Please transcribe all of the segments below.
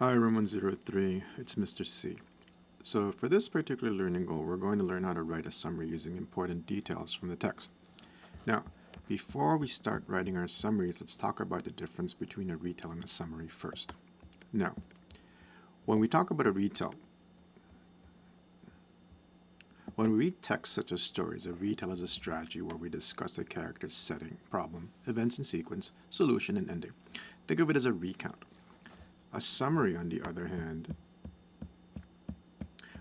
Hi, Room 103, it's Mr. C. So for this particular learning goal, we're going to learn how to write a summary using important details from the text. Now, before we start writing our summaries, let's talk about the difference between a retell and a summary first. Now, when we talk about a retell, when we read text such as stories, a retell is a strategy where we discuss the character's setting, problem, events in sequence, solution, and ending. Think of it as a recount. A summary, on the other hand,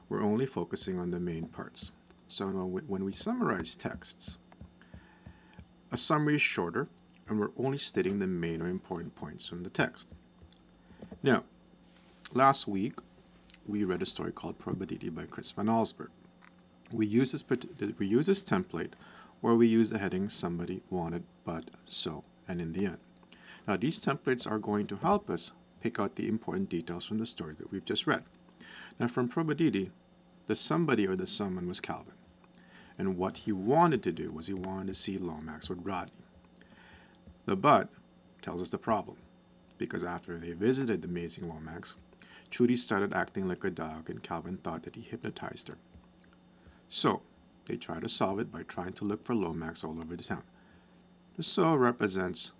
we're only focusing on the main parts. So when we summarize texts, a summary is shorter and we're only stating the main or important points from the text. Now, last week we read a story called Probability by Chris Van Allsburg. We use this template where we use the heading somebody wanted but so and in the end. Now these templates are going to help us pick out the important details from the story that we've just read. Now from Probability, the somebody or the someone was Calvin. And what he wanted to do was he wanted to see Lomax with Rodney. The but tells us the problem, because after they visited the amazing Lomax, Trudy started acting like a dog and Calvin thought that he hypnotized her. So, they try to solve it by trying to look for Lomax all over the town. The so represents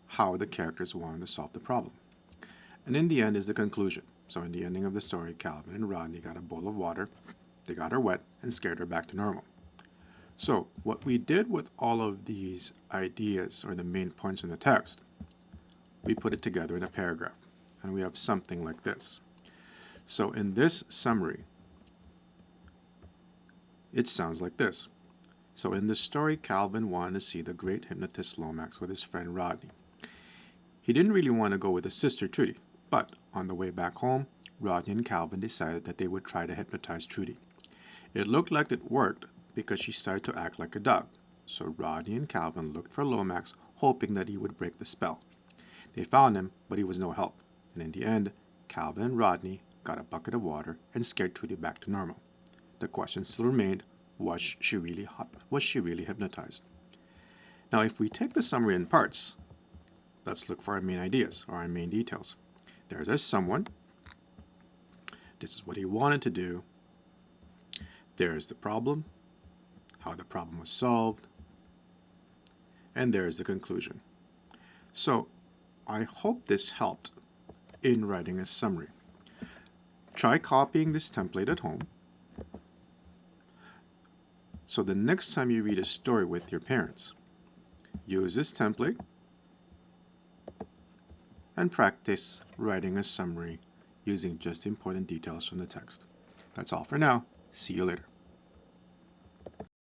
how the characters wanted to solve the problem. And in the end is the conclusion. So in the ending of the story, Calvin and Rodney got a bowl of water, they got her wet, and scared her back to normal. So what we did with all of these ideas, or the main points in the text, we put it together in a paragraph. And we have something like this. So in this summary, it sounds like this. So in the story, Calvin wanted to see the great hypnotist Lomax with his friend Rodney. He didn't really want to go with his sister Trudy, but on the way back home, Rodney and Calvin decided that they would try to hypnotize Trudy. It looked like it worked because she started to act like a dog. So Rodney and Calvin looked for Lomax, hoping that he would break the spell. They found him, but he was no help. And in the end, Calvin and Rodney got a bucket of water and scared Trudy back to normal. The question still remained, was she really hypnotized? Now, if we take the summary in parts, let's look for our main ideas, or our main details. There's our someone. This is what he wanted to do. There's the problem, how the problem was solved, and there's the conclusion. So, I hope this helped in writing a summary. Try copying this template at home. So the next time you read a story with your parents, use this template and practice writing a summary using just important details from the text. That's all for now. See you later.